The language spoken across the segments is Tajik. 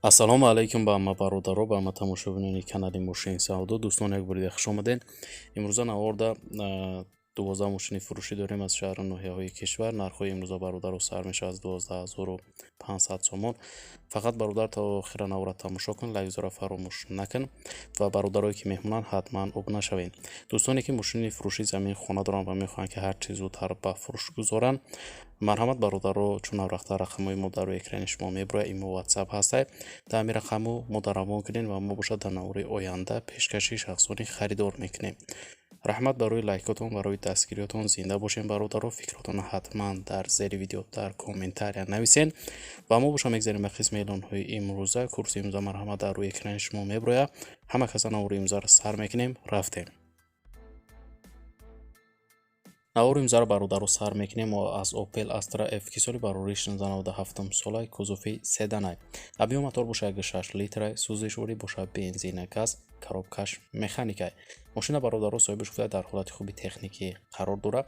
ассалому алайкум ба ҳама бародаро, ба ҳама тамошобинони канали Мошини Савдо. Дӯстон, як барида хуш омаден. имрӯза наварда 12 мошини фурӯшӣ дорем аз шаҳру ноҳияҳои кишвар. нархҳои имрӯза бародаро сар мешавад аз 12500 сомон. фақат бародар то охира навара тамошо кун, лайк зора фаромӯш накун ва бародарое ки меҳмонанд ҳатман об нашавен. дӯстоне ки мошини фурӯши замин хона доранд ва мехоҳанд ки ҳар чиз зудтар ба фурӯш гузоранд, марҳамат бародаро, чун наврахта рақамҳои мо дар рӯи экрани шумо мебурад. имо ватсап ҳастад, дар ҳамин рақамҳо мо даравон кунем ва мо бошад дар навори оянда пешкаши шахсони харидор мекунем. раҳмат барои лайкотон, барои дастгириётон. зинда бошем бародаро. фикротон ҳатман дар зери видео дар комментария нависен ва мо боша мегзарем ба қисми эълонҳои имрӯза. курси имза марҳамат дар рӯи экрани шумо меброяд. ҳама каса навори имзаро сар мекунем. рафтем. навори имзаро бародаро сар мекунем аз Opel Astra F ки соли барори 1697 солай, кузофи седанай. объем мотор бошад 6 литрай, сӯзишворӣ бошад бензина газ, коробкаш механикай. мошина бародаро соҳиби шуфта дар ҳолати хуби техникӣ қарор дорад.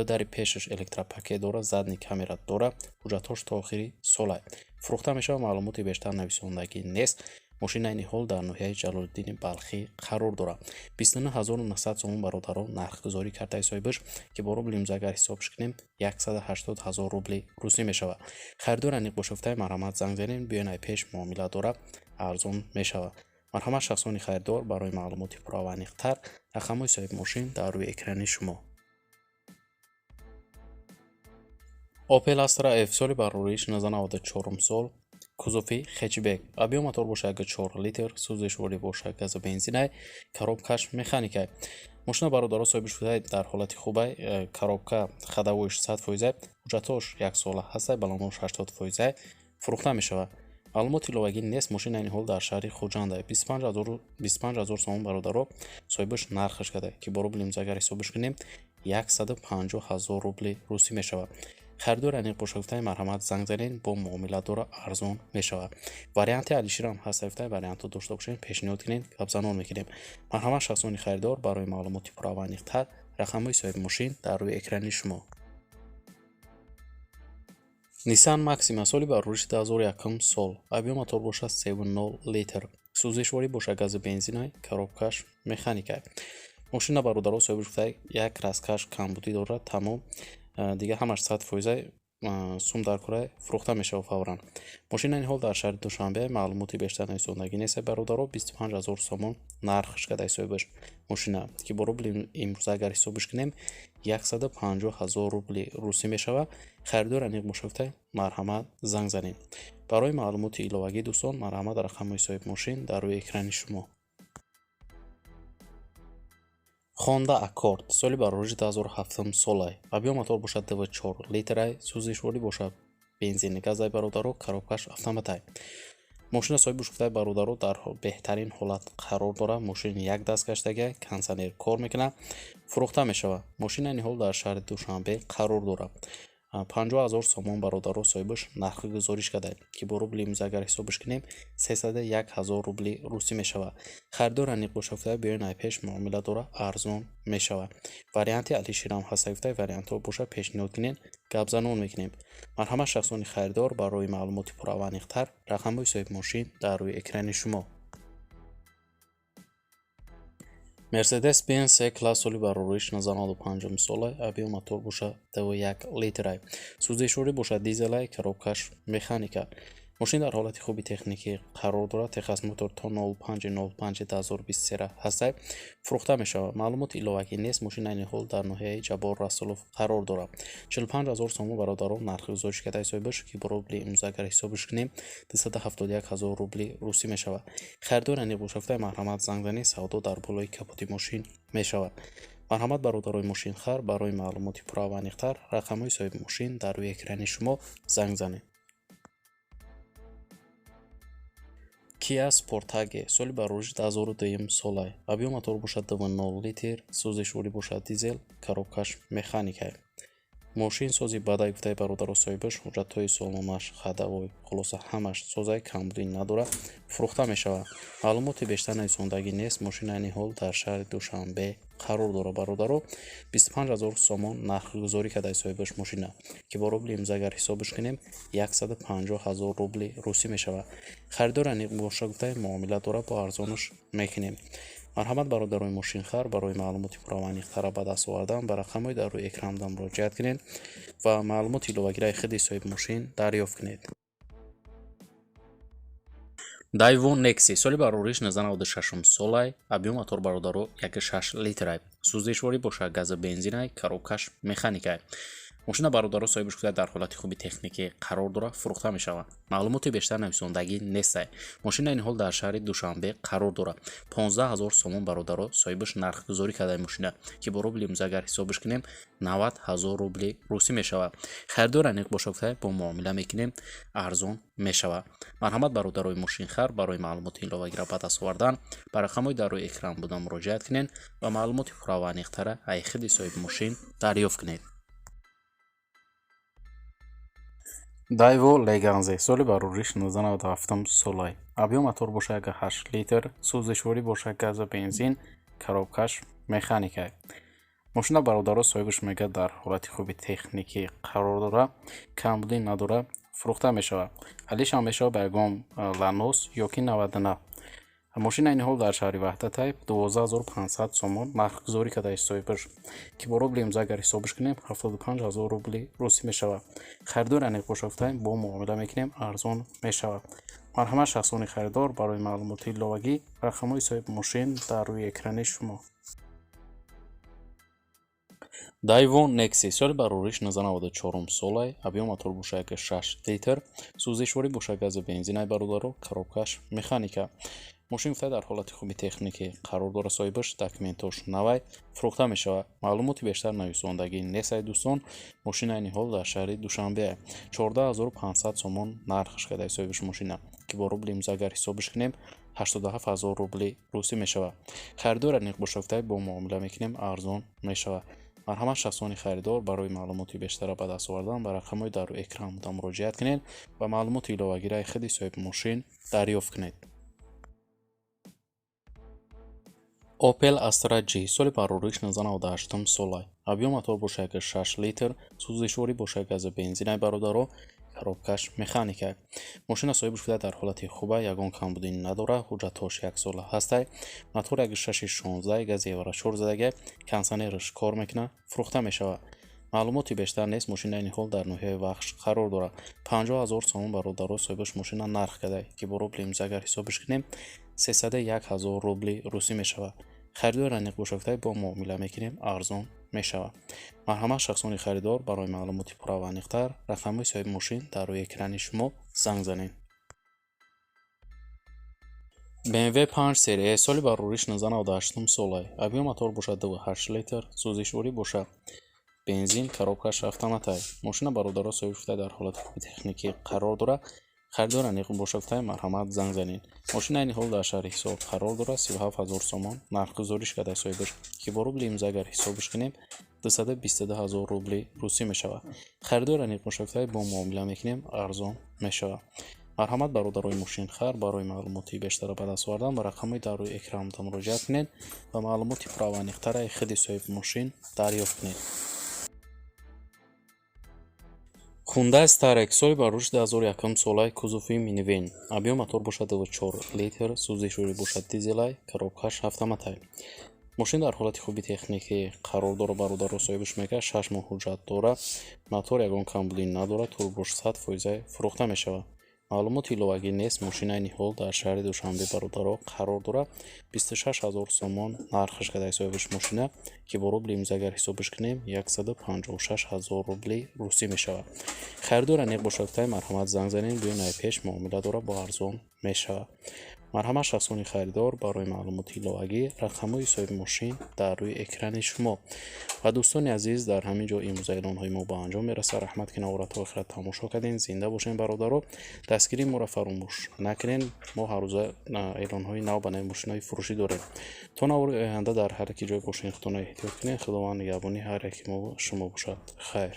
дари пешаш электропакет дорад, задни камера дорад. ҳуҷҷатҳош то охири солай. фурӯхта мешавад, маълумоти бештар нависондагӣ нест. мошина айни ҳол дар ноҳияи Ҷалолиддини Балхӣ қарор дорад. 29900 сомон бародаро нархгузорӣ кардаи соҳибаш ки бо рубли имза агар ҳисобш кунем 180 000 рубли русӣ мешавад. харидор аниқ бошафтаи марҳамат занг занем, биён ай пеш муомила дорад, арзон мешавад. марҳамат шахсони харидор. барои маълумоти пурра ва аниқтар рақамҳои соҳиби мошин дар рӯи экрани шумо. Opel Astra F соли барорӣ 1994 сол, кузофи хечбек. объем мотор бошад 4 литр, сӯзишворӣ бошад газу бензинай, коробкаш механикай. мошина бародаро соҳиби шудай дар ҳолати хубай. коробка хадавоиш 100%, ҳуҷҷатҳош 1 сола ҳастад, балонош 80%. фурӯхта мешавад. маълумоти иловагӣ нест. мошина айни ҳол дар шаҳри Хуҷанда 25000 сомон бародаро соҳибаш нархаш карда ки бо рубли имза агар ҳисобш кунем 150000 рубли русӣ мешавад. харидор аниқ бошафтаи марҳамат занг занен, бо муомила дора арзон мешавад. варианти алиширам ҳастафтаи вариантро дошта бошем, пешниҳод кунем, гапзанон мекунем. марҳамат шахсони харидор. барои маълумоти пурра ва аниқтар рақамҳои соҳиби мошин дар рӯи экрани шумо. Nissan Maxima соли барориши 2001 сол, объем мотор бошад 3.0 литр, сӯзишворӣ бошад газу бензинай, коробкаш механикай. мошина бародаро соҳиби шуфтай як расткаш камбудӣ дорад, тамом дига ҳамаш 100% сум дар кора фурӯхта мешавад фавран. мошина ин ҳол дар шаҳри Душанбе. маълумоти бештар нависондагӣ нест бародаро. 25000 сомон нархш кадай соҳибаш мошина ки бо рубли имрӯза агар ҳисобш кунем 150000 рубли русӣ мешавад. харидор аниқ бошафтай марҳамат занг занем. барои маълумоти иловагӣ дӯстон, марҳамат рақамҳои соҳиби мошин дар рӯи экрани шумо. Honda Accord соли барориши 2007 солай, объем мотор бошад 4 литрай, сӯзишворӣ бошад бензини газай бародаро, коробкаш автоматай. мошина соҳиби шуфтаи бародаро дар беҳтарин ҳолат қарор дорад. мошин як даст гаштагай, кондитсионер кор мекунад, фурӯхта мешавад. мошина айни ҳол дар шаҳри Душанбе қарор дорад. 50000 сомон бародаро соҳибаш нархи гузориш кардаем ки бо рубли имза агар ҳисобш кунем 301000 рубли русӣ мешавад. харидор аниқ бошафтаи биён ай пеш муомила дора арзон мешавад. варианти алиширам ҳастафтаи вариантҳо боша пешниҳод кунем, гапзанон мекунем. марҳамат шахсони харидор. барои маълумоти пурра ва аниқтар рақамҳои соҳиби мошин дар рӯи экрани шумо. Mercedes-Benz C-класс соли барорӣ 1995 солай, объем мотор бошад 2.1 литрай, сӯзишворӣ бошад дизелай, коробкаш механика. мошин дар ҳолати хуби техникӣ қарор дорад. техас мотор то 05/05/2023 ҳастад, фурӯхта мешавад. маълумоти иловагӣ нест. мошина айни ҳол дар ноҳияи Ҷабор Расулов қарор дорад. 45000 сомон бародаро нархи гузориш кардаи соҳибаш ки бо рубли имза агар ҳисобш кунем 271000 рубли русӣ мешавад. харидор аниқ бошафтаи марҳамат занг занед, савдо дар болои капоти мошин мешавад. марҳамат бародарои мошинхар. барои маълумоти пурра ва аниқтар рақамҳои соҳиби мошин дар рӯи экрани шумо занг занед. Kia Sportage соли барориши 2002 солай, объем мотор бошад 2.0 литр, сӯзишворӣ бошад дизел, коробкаш механикай. мошин сози бадай гуфтаи бародаро соҳибаш, ҳуҷҷатҳои солномаш, хадавой, хулоса ҳамаш созай камбудӣ надорад, фурӯхта мешавад. маълумоти бештар нависондагӣ нест. мошина айни ҳол дар шаҳри Душанбе қарор дора бародаро 25000 сомон нархгузорӣ кадаи соҳибаш мошина ки бо рубли имрӯз агар ҳисобиш кунем 150000 рубли русӣ мешавад. Харидор аниқ боша гуфтаем муомила дора бо арзонаш мекунем. марҳамат бародарои мошинхар, барои маълумоти пураваниқтара ба даст овардан ба рақамҳои дар рӯи экранда муроҷиат кунед ва маълумоти иловагираи худи соҳиби мошин дарёфт кунед. Daewoo Nexi соли барориш 1996 солай, объем мотор бародаро 1.6 литрай, сӯзишворӣ бошад гази бензинай, коробкаш механикай. мошина бародаро соҳибаш гуфта дар ҳолати хуби техникӣ қарор дора, фурӯхта мешавад. маълумоти бештар нависондагӣ нестай. мошина ин ҳол дар шаҳри Душанбе қарор дора. 15000 сомон бародаро соҳибаш нархгузорӣ кардаи мошина ки бо рубли имрӯз агар ҳисобиш кунем 90000 рубли русӣ мешавад. харидор аниқ боша гуфта бо муомила мекунем арзон мешавад. марҳамат бародарои мошинхар, барои маълумоти иловагира ба даст овардан ба рақамҳои дар рӯи экран буда муроҷиат кунед ва маълумоти пураваниқтара аз худи соҳиби мошин дарёфт кунед. Daewoo Leganzi соли барориш 1997 солай, объем мотор боша 1.8 литр, сӯзишворӣ боша гази бензин, коробкаш механикай. мошина бародаро соҳибаш мега дар ҳолати хуби техникӣ қарор дора, камбудӣ надора, фурӯхта мешавад. ҳалишам мешавад ба ягон ланос ё ки 99. мошина ин ҳол дар шаҳри ваҳдатай 12500 сомон нархгузорӣ кардаи соҳибаш ки бо рубли имрӯз агар ҳисобиш кунем 75000 рубли русӣ мешавад. харидор аниқ боша гуфтаем бо муомила мекунем арзон мешавад. марҳамат шахсони харидор, барои маълумоти иловагӣ рақамҳои соҳиби мошин дар рӯи экрани шумо. Daewoo Nexi соли барориш 1994 солай, объем мотор боша 1.6 литр, сӯзишворӣ боша гази бензинай бародаро, коробкаш механика. мошин гуфта дар ҳолати хуби техникӣ қарор дора, соҳибаш документош навай, фурӯхта мешавад. маълумоти бештар нависондагӣ нестай дӯстон. мошина ин ҳол дар шаҳри Душанбе 14500 сомон нархаш кардаи соҳибаш мошина ки бо рубли имрӯз агар ҳисобиш кунем 87000 рубли русӣ мешавад. харидор аниқ боша гуфта бо муомила мекунем арзон мешавад. марҳамат шахсони харидор, барои маълумоти бештара ба даст овардан ба рақамҳои дар рӯи экран буда муроҷиат кунед ва маълумоти иловагираи худи соҳиби мошин дарёфт кунед. Opel Astra G соли барориш 1998 солай, объем мотор боша 1.6 литр, сӯзишворӣ боша гази бензинай бародаро, коробкаш механикай. мошина соҳибаш гуфта дар ҳолати хуба, ягон камбудӣ надора, ҳуҷҷатҳош 1 сола ҳастай, мотор 1.6 гази евро 4 задагай, кондитсионераш кор мекунад, фурӯхта мешавад. маълумоти бештар нест. мошина ин ҳол дар ноҳияи вахш қарор дора. 50000 сомон бародаро соҳибаш мошина нарх кардай ки бо рубли имрӯз агар ҳисобиш кунем 301000 рубли русӣ мешавад. харидор аниқ боша гуфта бо муомила мекунем арзон мешавад. марҳамат шахсони харидор, барои маълумоти пураваниқтар рақамҳои соҳиби мошин дар рӯи экрани шумо занг занед. BMW 5 серия соли барориш 1998 солай, объем мотор боша 2.8 литр, сӯзишворӣ боша бензин, коробкаш автоматай. мошина бародаро соҳибаш гуфта дар ҳолати хуби техникӣ қарор дора. харидор аниқ боша гуфта марҳамат занг занед. мошина ин ҳол дар шаҳри ҳисоб қарор дора. 37000 сомон нархгузориш кардаи соҳибаш ки бо рубли имрӯз агар ҳисобиш кунем 222000 рубли русӣ мешавад. харидор аниқ боша гуфта бо муомила мекунем арзон мешавад. марҳамат бародарои мошинхар, барои маълумоти бештара ба даст овардан ба рақамҳои дар рӯи экран буда муроҷиат кунед ва маълумоти пураваниқтараи худи соҳиби мошин дарёфт кунед. Hyundai Starex соли барориш 2001 солай, кузови минивен, объем мотор боша 2.4 литр, сӯзишворӣ боша дизелай, коробкаш автоматай. мошин дар ҳолати хуби техникӣ қарор дора. бародаро соҳибаш мега 6 моҳ ҳуҷҷат дора, мотор ягон камбудӣ надора, турбош 100% фурӯхта мешавад. маълумоти иловагӣ нест. мошина ин ҳол дар шаҳри Душанбе бародаро қарор дора. 26000 сомон нархаш кардаи соҳибаш мошина ки бо рубли имрӯз агар ҳисобиш кунем 156000 рубли русӣ мешавад. харидор аниқ боша гуфта марҳамат занг занед, биёнаи пеш муомила дора, бо арзон мешавад. марҳамат шахсони харидор, барои маълумоти иловагӣ рақамҳои соҳиби мошин дар рӯи экрани шумо. ва дӯстони азиз, дар ҳамин ҷо имрӯза эълонҳои мо ба анҷом мерасад. раҳмат ки наворату охира тамошо кардем. зинда бошем бародаро. дастгирии моро фаромӯш накунед. мо ҳар рӯза эълонҳои нав ба нави мошинои фурӯшӣ дорем. то навори оянда дар ҳар яки ҷой бошем. худона эҳтиёт кунед. худованд нигаҳбони ҳар яки мо шумо бошад. хайр.